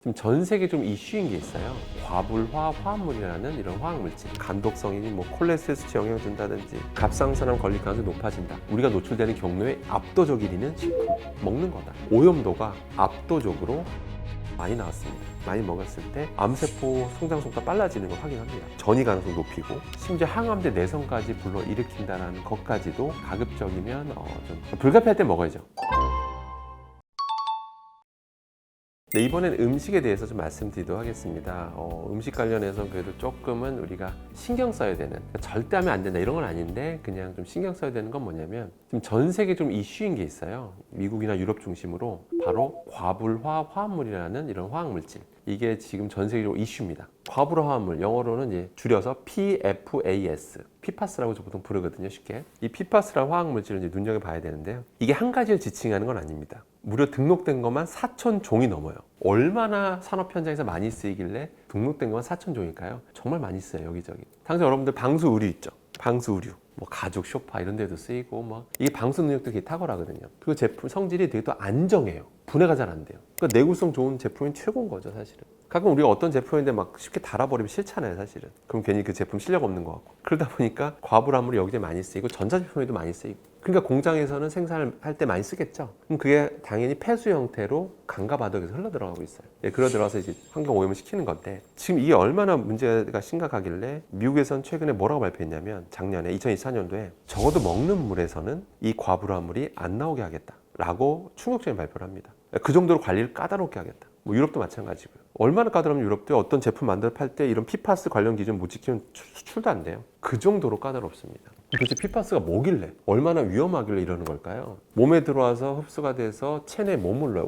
지금 전 세계 좀 이슈인 게 있어요. 과불화 화합물이라는 이런 화학물질. 간독성이니 콜레스테롤 수치 영향을 준다든지 갑상선암 걸릴 가능성이 높아진다. 우리가 노출되는 경로의 압도적 1위는 식품, 먹는 거다. 오염도가 압도적으로 많이 나왔습니다. 많이 먹었을 때 암세포 성장 속도가 빨라지는 걸 확인합니다. 전이 가능성 높이고 심지어 항암제 내성까지 불러일으킨다는 것까지도 가급적이면 좀 불가피할 때 먹어야죠. 네, 이번엔 음식에 대해서 좀 말씀드리도록 하겠습니다. 음식 관련해서 그래도 조금은 우리가 신경 써야 되는, 그러니까 절대 하면 안 된다 이런 건 아닌데 그냥 좀 신경 써야 되는 건 뭐냐면 지금 전 세계 좀 이슈인 게 있어요. 미국이나 유럽 중심으로 바로 과불화 화합물이라는 이런 화학물질. 이게 지금 전 세계적으로 이슈입니다. 과불화 화합물, 영어로는 이제 줄여서 PFAS, PFAS라고 보통 부르거든요, 쉽게. 이 PFAS라는 화학물질을 이제 눈여겨봐야 되는데요. 이게 한 가지를 지칭하는 건 아닙니다. 무려 등록된 것만 4,000종이 넘어요. 얼마나 산업 현장에서 많이 쓰이길래 등록된 것만 4,000종일까요? 정말 많이 써요, 여기저기. 당장 여러분들 방수 의류 있죠? 방수 의류. 가죽 소파 이런 데도 쓰이고 이게 방수 능력도 되게 탁월하거든요. 그리고 제품 성질이 되게 또 안정해요. 분해가 잘 안 돼요. 그러니까 내구성 좋은 제품이 최고인 거죠, 사실은. 가끔 우리가 어떤 제품인데 막 쉽게 달아버리면 싫잖아요, 사실은. 그럼 괜히 그 제품 실력 없는 것 같고. 그러다 보니까 과불화물이 여기저기 많이 쓰이고 전자제품에도 많이 쓰이고. 그러니까 공장에서는 생산을 할 때 많이 쓰겠죠. 그럼 그게 당연히 폐수 형태로 강과 바닥에서 흘러 들어가고 있어요. 흘러 들어가서 이제 환경 오염을 시키는 건데 지금 이게 얼마나 문제가 심각하길래 미국에서는 최근에 뭐라고 발표했냐면 작년에 2024년도에 적어도 먹는 물에서는 이 과불화물이 안 나오게 하겠다라고 충격적인 발표를 합니다. 그 정도로 관리를 까다롭게 하겠다. 유럽도 마찬가지고요. 얼마나 까다로우면 유럽도 어떤 제품 만들어 팔 때 이런 PFAS 관련 기준 못 지키면 수출도 안 돼요. 그 정도로 까다롭습니다. 도대체 PFAS가 뭐길래 얼마나 위험하길래 이러는 걸까요? 몸에 들어와서 흡수가 돼서 체내에 머물러요.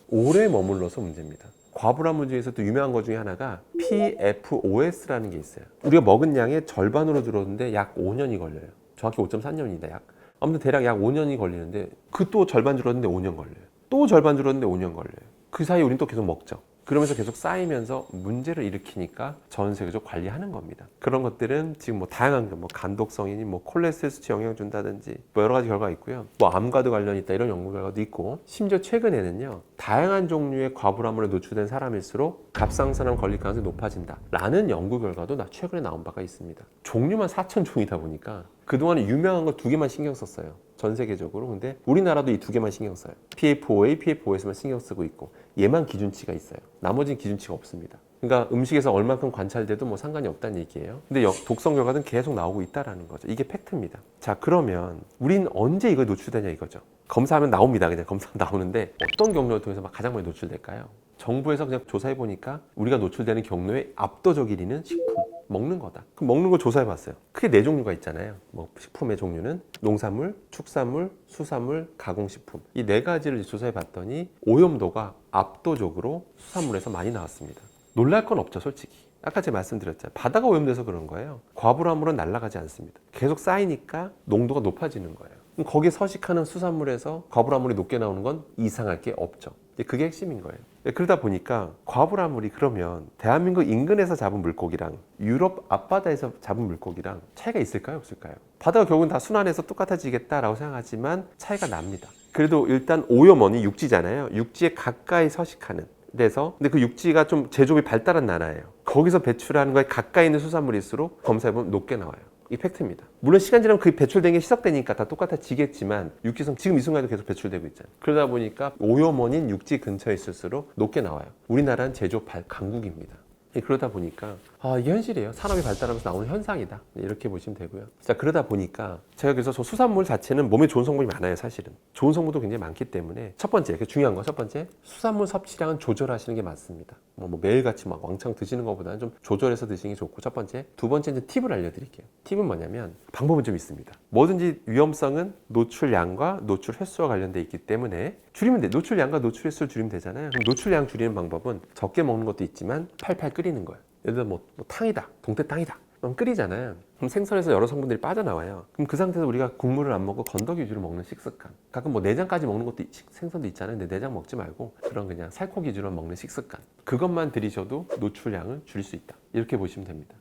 오래 머물러서 문제입니다. 과불화물 중에서 또 유명한 것 중에 하나가 PFOS라는 게 있어요. 우리가 먹은 양의 절반으로 줄었는데 약 5년이 걸려요. 정확히 5.3년이다 약. 아무튼 대략 약 5년이 걸리는데 그 또 절반 줄었는데 5년 걸려요. 또 절반 줄었는데 5년 걸려요. 그 사이에 우린 또 계속 먹죠. 그러면서 계속 쌓이면서 문제를 일으키니까 전 세계적으로 관리하는 겁니다. 그런 것들은 지금 다양한 게 간독성이니 콜레스테롤 수치 영향을 준다든지 여러 가지 결과가 있고요. 암과도 관련이 있다 이런 연구 결과도 있고 심지어 최근에는요. 다양한 종류의 과불화물에 노출된 사람일수록 갑상선암 걸릴 가능성이 높아진다 라는 연구 결과도 최근에 나온 바가 있습니다. 종류만 4,000종이다 보니까 그동안에 유명한 거 2개만 신경 썼어요. 전 세계적으로. 근데 우리나라도 이 2개만 신경 써요. PFOA, PFOS만 신경 쓰고 있고 얘만 기준치가 있어요. 나머지는 기준치가 없습니다. 그러니까 음식에서 얼만큼 관찰돼도 상관이 없다는 얘기예요. 근데 독성 결과는 계속 나오고 있다는 거죠. 이게 팩트입니다. 자, 그러면 우린 언제 이거 노출되냐 이거죠. 검사하면 나옵니다. 그냥 검사하면 나오는데 어떤 경로를 통해서 가장 많이 노출될까요? 정부에서 그냥 조사해 보니까 우리가 노출되는 경로의 압도적 1위는 식품, 먹는 거다. 그럼 먹는 걸 조사해 봤어요. 크게 4종류가 있잖아요. 식품의 종류는 농산물, 축산물, 수산물, 가공식품. 이 4가지를 조사해 봤더니 오염도가 압도적으로 수산물에서 많이 나왔습니다. 놀랄 건 없죠, 솔직히. 아까 제가 말씀드렸잖아요. 바다가 오염돼서 그런 거예요. 과불화물은 날아가지 않습니다. 계속 쌓이니까 농도가 높아지는 거예요. 그럼 거기에 서식하는 수산물에서 과불화물이 높게 나오는 건 이상할 게 없죠. 그게 핵심인 거예요. 그러다 보니까 과불화물이 그러면 대한민국 인근에서 잡은 물고기랑 유럽 앞바다에서 잡은 물고기랑 차이가 있을까요? 없을까요? 바다가 결국은 다 순환해서 똑같아지겠다라고 생각하지만 차이가 납니다. 그래도 일단 오염원이 육지잖아요. 육지에 가까이 서식하는 데서 근데 그 육지가 좀 제조업이 발달한 나라예요. 거기서 배출하는 거에 가까이 있는 수산물일수록 검사해보면 높게 나와요. 이 팩트입니다. 물론 시간 지나면 그 배출된 게 희석되니까 다 똑같아지겠지만 육지성 지금 이 순간에도 계속 배출되고 있잖아요. 그러다 보니까 오염원인 육지 근처에 있을수록 높게 나와요. 우리나라는 제조업 강국입니다. 그러다 보니까 이게 현실이에요. 산업이 발달하면서 나오는 현상이다. 이렇게 보시면 되고요. 자, 그러다 보니까 제가 그래서 저 수산물 자체는 몸에 좋은 성분이 많아요, 사실은. 좋은 성분도 굉장히 많기 때문에 첫 번째, 중요한 거 첫 번째, 수산물 섭취량은 조절하시는 게 맞습니다. 매일같이 왕창 드시는 것보다는 좀 조절해서 드시는 게 좋고 첫 번째. 두 번째 이제 팁을 알려드릴게요. 팁은 뭐냐면 방법은 좀 있습니다. 뭐든지 위험성은 노출량과 노출 횟수와 관련돼 있기 때문에 줄이면 돼. 노출량과 노출 횟수를 줄이면 되잖아요. 그럼 노출량 줄이는 방법은 적게 먹는 것도 있지만 팔팔 끓이는 거예요. 예를 들어 탕이다, 동태탕이다. 그럼 끓이잖아요. 그럼 생선에서 여러 성분들이 빠져나와요. 그럼 그 상태에서 우리가 국물을 안 먹고 건더기 위주로 먹는 식습관. 가끔 내장까지 먹는 것도 생선도 있잖아요. 근데 내장 먹지 말고 그런 그냥 살코기 위주로 먹는 식습관. 그것만 들이셔도 노출량을 줄일 수 있다. 이렇게 보시면 됩니다.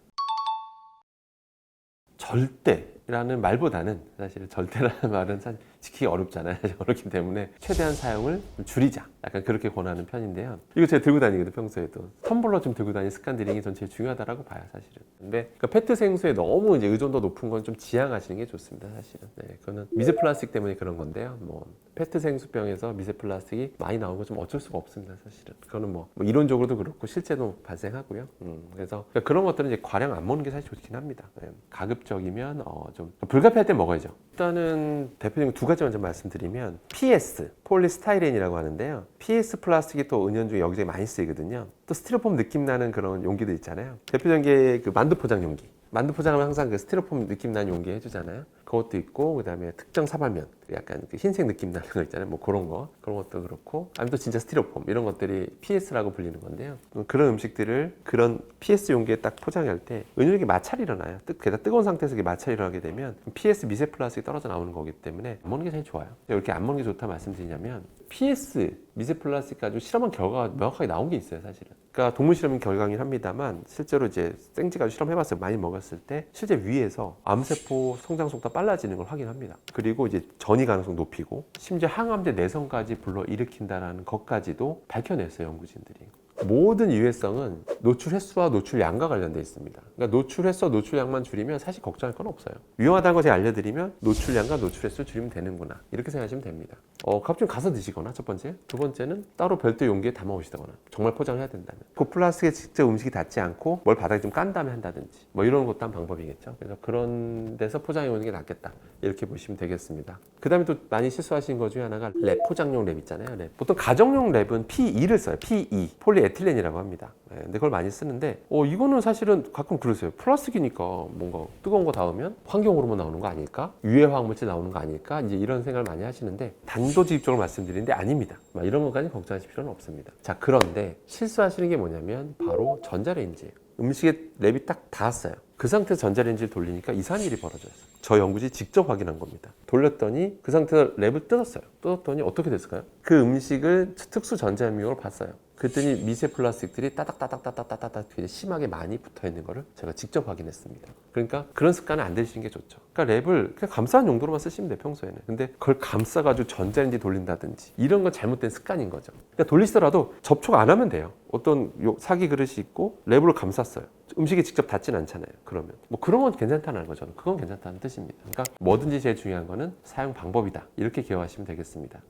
절대 라는 말보다는 사실 절대라는 말은 사실 지키기 어렵잖아요. 어렵기 때문에 최대한 사용을 좀 줄이자. 약간 그렇게 권하는 편인데요. 이거 제가 들고 다니거든요, 평소에도. 텀블러 좀 들고 다니는 습관 들이는 게 전 제일 중요하다고 봐요, 사실은. 근데 그 페트 생수에 너무 이제 의존도 높은 건 좀 지양하시는 게 좋습니다, 사실은. 네, 그거는 미세 플라스틱 때문에 그런 건데요. 뭐 페트 생수병에서 미세 플라스틱이 많이 나오는 건 좀 어쩔 수가 없습니다, 사실은. 그거는 뭐 이론적으로도 그렇고 실제도 발생하고요. 그래서 그런 것들은 이제 과량 안 먹는 게 사실 좋긴 합니다. 네, 가급적이면 좀 불가피할 때 먹어야죠. 일단은 대표적인 두 가지 먼저 말씀드리면 PS, 폴리스타이렌이라고 하는데요. PS 플라스틱이 또 은연중에 여기저기 많이 쓰이거든요. 또 스티로폼 느낌 나는 그런 용기들 있잖아요. 대표적인 게 그 만두 포장 용기. 만두 포장하면 항상 그 스티로폼 느낌 나는 용기 해주잖아요. 그것도 있고, 그 다음에 특정 사발면, 약간 그 흰색 느낌 나는 거 있잖아요. 뭐 그런 것도 그렇고, 아니면 또 진짜 스티로폼 이런 것들이 PS라고 불리는 건데요. 그런 음식들을 그런 PS 용기에 딱 포장할 때 은연하게 마찰이 일어나요. 게다가 뜨거운 상태에서 이게 마찰이 일어나게 되면 PS 미세 플라스틱이 떨어져 나오는 거기 때문에 안 먹는 게 제일 좋아요. 왜 이렇게 안 먹는 게 좋다 말씀드리냐면 PS 미세 플라스틱 가지고 실험한 결과가 명확하게 나온 게 있어요, 사실은. 그러니까 동물 실험인 결과긴 합니다만 실제로 이제 생쥐 가지고 실험해봤어요. 많이 먹었을 때 실제 위에서 암세포 성장 속도가 빨라지는 걸 확인합니다. 그리고 이제 전이 가능성 높이고 심지어 항암제 내성까지 불러일으킨다는 것까지도 밝혀냈어요, 연구진들이. 모든 유해성은 노출 횟수와 노출 양과 관련되어 있습니다. 그러니까 노출 횟수와 노출 양만 줄이면 사실 걱정할 건 없어요. 위험하다는 거 제가 알려드리면 노출 양과 노출 횟수를 줄이면 되는구나, 이렇게 생각하시면 됩니다. 갑자기 가서 드시거나 첫 번째, 두 번째는 따로 별도 용기에 담아 오시다거나, 정말 포장을 해야 된다면 그 플라스틱에 직접 음식이 닿지 않고 뭘 바닥에 좀 깐 다음에 한다든지 뭐 이런 것도 한 방법이겠죠. 그래서 그런 데서 포장해 오는 게 낫겠다, 이렇게 보시면 되겠습니다. 그 다음에 또 많이 실수하시는 것 중에 하나가 랩, 포장용 랩 있잖아요. 랩. 보통 가정용 랩은 PE를 써요. PE, 폴리에틸렌이라고 합니다. 근데 그걸 많이 쓰는데 이거는 사실은 가끔 그러세요. 플라스틱이니까 뭔가 뜨거운 거 닿으면 환경호르몬 나오는 거 아닐까? 유해 화학물질 나오는 거 아닐까? 이제 이런 생각을 많이 하시는데 단도직입적으로 말씀드리는데 아닙니다. 이런 것까지 걱정하실 필요는 없습니다. 자, 그런데 실수하시는 게 뭐냐면 바로 전자레인지예요. 음식에 랩이 딱 닿았어요. 그 상태에서 전자레인지를 돌리니까 이상한 일이 벌어져요. 저 연구진이 직접 확인한 겁니다. 돌렸더니 그 상태에서 랩을 뜯었어요. 뜯었더니 어떻게 됐을까요? 그 음식을 특수 전자미용으로 봤어요. 그랬더니 미세 플라스틱들이 따닥따닥따닥따닥 되게 심하게 많이 붙어 있는 거를 제가 직접 확인했습니다. 그러니까 그런 습관은 안 들이시는 게 좋죠. 그러니까 랩을 그냥 감싸는 용도로만 쓰시면 돼요, 평소에는. 근데 그걸 감싸가지고 전자레인지 돌린다든지 이런 건 잘못된 습관인 거죠. 그러니까 돌리시더라도 접촉 안 하면 돼요. 어떤 사기 그릇이 있고 랩으로 감쌌어요. 음식에 직접 닿진 않잖아요. 그러면 뭐 그런 건 괜찮다는 거죠. 그건 괜찮다는 뜻입니다. 그러니까 뭐든지 제일 중요한 거는 사용 방법이다, 이렇게 기억하시면 되겠습니다.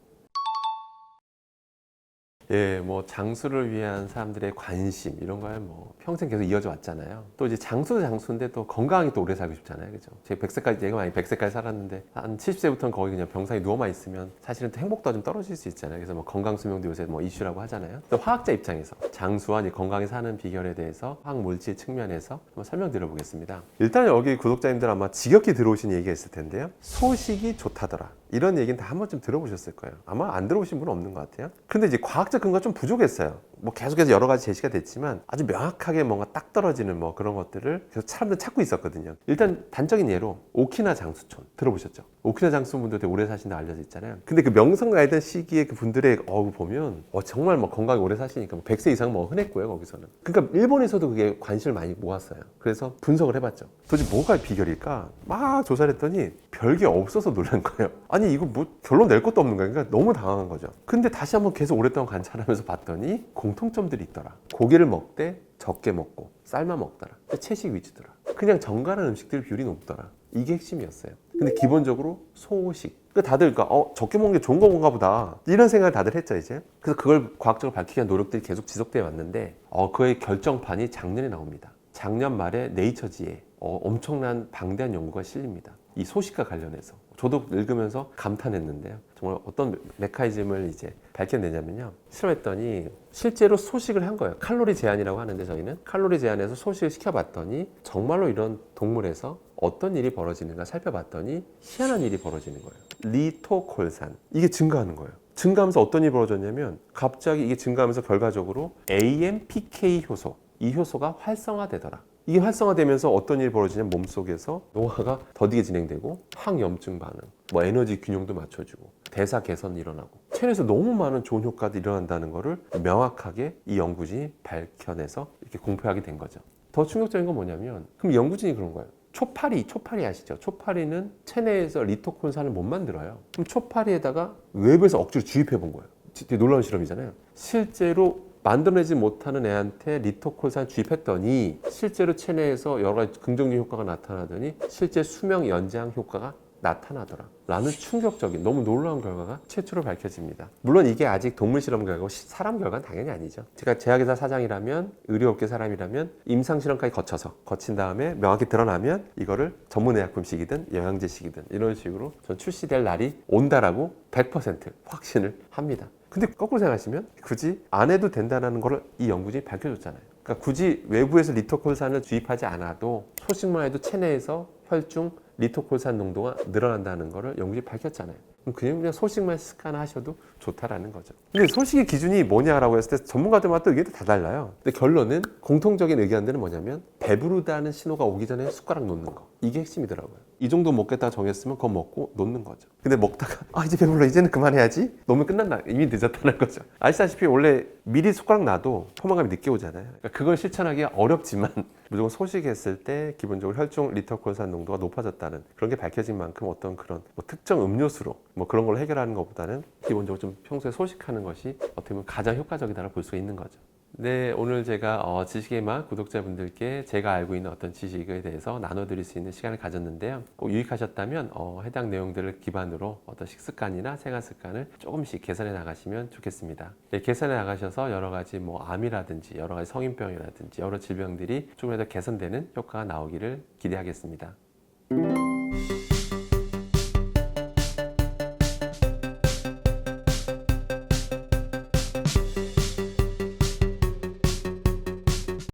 예, 뭐 장수를 위한 사람들의 관심 이런 거야 뭐 평생 계속 이어져 왔잖아요. 또 이제 장수도 장수인데 또 건강하게 또 오래 살고 싶잖아요, 그죠? 제가 100세까지 제가 많이 100세까지 살았는데 한 70세부터는 거의 그냥 병상에 누워만 있으면 사실은 또 행복도가 좀 떨어질 수 있잖아요. 그래서 뭐 건강 수명도 요새 뭐 이슈라고 하잖아요. 또 화학자 입장에서 장수와 이제 건강히 사는 비결에 대해서 화학 물질 측면에서 한번 설명드려보겠습니다. 일단 여기 구독자님들 아마 지겹게 들어오신 얘기가 있을 텐데요. 소식이 좋다더라, 이런 얘기는 다 한 번쯤 들어보셨을 거예요. 아마 안 들어보신 분은 없는 것 같아요. 근데 이제 과학적 근거가 좀 부족했어요. 뭐 계속해서 여러 가지 제시가 됐지만 아주 명확하게 뭔가 딱 떨어지는 뭐 그런 것들을 계속 사람들 찾고 있었거든요. 일단 단적인 예로 오키나 장수촌 들어보셨죠? 오키나 장수분들 되게 오래 사신다 알려져 있잖아요. 근데 그 명성 가이던 시기에 그 분들의 보면 정말 뭐 건강하게 오래 사시니까 뭐 100세 이상 뭐 흔했고요, 거기서는. 그러니까 일본에서도 그게 관심을 많이 모았어요. 그래서 분석을 해봤죠. 도대체 뭐가 비결일까? 막 조사를 했더니 별게 없어서 놀란 거예요. 아니 이거 뭐 결론 낼 것도 없는 거예요. 그러니까 너무 당황한 거죠. 근데 다시 한번 계속 오랫동안 관찰하면서 봤더니 공통점들이 있더라. 고기를 먹되 적게 먹고 삶아 먹더라. 채식 위주더라. 그냥 정갈한 음식들 비율이 높더라. 이게 핵심이었어요. 근데 기본적으로 소식. 다들 적게 먹는 게 좋은 건가 보다, 이런 생각을 다들 했죠, 이제. 그래서 그걸 과학적으로 밝히기 위한 노력들이 계속 지속되어 왔는데 그의 결정판이 작년에 나옵니다. 작년 말에 네이처지에 엄청난 방대한 연구가 실립니다. 이 소식과 관련해서. 저도 읽으면서 감탄했는데요. 정말 어떤 메커니즘을 이제 밝혀내냐면요. 실험했더니 실제로 소식을 한 거예요. 칼로리 제한이라고 하는데 저희는 칼로리 제한해서 소식을 시켜봤더니 정말로 이런 동물에서 어떤 일이 벌어지는가 살펴봤더니 희한한 일이 벌어지는 거예요. 리토콜산. 이게 증가하는 거예요. 증가하면서 어떤 일이 벌어졌냐면 갑자기 이게 증가하면서 결과적으로 AMPK 효소, 이 효소가 활성화되더라. 이게 활성화되면서 어떤 일이 벌어지냐면 몸속에서 노화가 더디게 진행되고 항염증 반응, 뭐 에너지 균형도 맞춰주고 대사 개선이 일어나고 체내에서 너무 많은 좋은 효과들이 일어난다는 거를 명확하게 이 연구진이 밝혀내서 이렇게 공표하게 된 거죠. 더 충격적인 건 뭐냐면 그럼 연구진이 그런 거예요. 초파리 아시죠? 초파리는 체내에서 리토콜산을 못 만들어요. 그럼 초파리에다가 외부에서 억지로 주입해 본 거예요. 되게 놀라운 실험이잖아요. 실제로 만들어내지 못하는 애한테 리토콜산 주입했더니 실제로 체내에서 여러 가지 긍정적 효과가 나타나더니 실제 수명 연장 효과가 나타나더라 라는 충격적인 너무 놀라운 결과가 최초로 밝혀집니다. 물론 이게 아직 동물 실험 결과고 사람 결과는 당연히 아니죠. 제가 제약회사 사장이라면 의료업계 사람이라면 임상실험까지 거친 다음에 명확히 드러나면 이거를 전문의약품식이든 영양제식이든 이런 식으로 전 출시될 날이 온다라고 100% 확신을 합니다. 근데 거꾸로 생각하시면 굳이 안 해도 된다는 걸 이 연구진이 밝혀줬잖아요. 그러니까 굳이 외부에서 리토콜산을 주입하지 않아도 소식만 해도 체내에서 혈중 리토콜산 농도가 늘어난다는 것을 연구진이 밝혔잖아요. 그냥 소식만 스캔하셔도 좋다라는 거죠. 근데 소식의 기준이 뭐냐라고 했을 때 전문가들마다 또 의견이 다 달라요. 근데 결론은 공통적인 의견들은 뭐냐면 배부르다는 신호가 오기 전에 숟가락 놓는 거. 이게 핵심이더라고요. 이 정도 먹겠다 정했으면 그거 먹고 놓는 거죠. 근데 먹다가 이제 배불러 이제는 그만해야지 너무 끝났나 이미 늦었다는 거죠. 아시다시피 원래 미리 숟가락 놔도 포만감이 늦게 오잖아요. 그러니까 그걸 실천하기가 어렵지만 무조건 소식했을 때 기본적으로 혈중 리토콜산 농도가 높아졌다는 그런 게 밝혀진 만큼 어떤 그런 특정 음료수로 그런 걸 해결하는 것보다는 기본적으로 좀 평소에 소식하는 것이 어떻게 보면 가장 효과적이다라고 볼 수가 있는 거죠. 네, 오늘 제가 지식의 맛 구독자분들께 제가 알고 있는 어떤 지식에 대해서 나눠드릴 수 있는 시간을 가졌는데요. 꼭 유익하셨다면 해당 내용들을 기반으로 어떤 식습관이나 생활습관을 조금씩 개선해 나가시면 좋겠습니다. 네, 개선해 나가셔서 여러 가지 암이라든지 여러 가지 성인병이라든지 여러 질병들이 조금이라도 개선되는 효과가 나오기를 기대하겠습니다.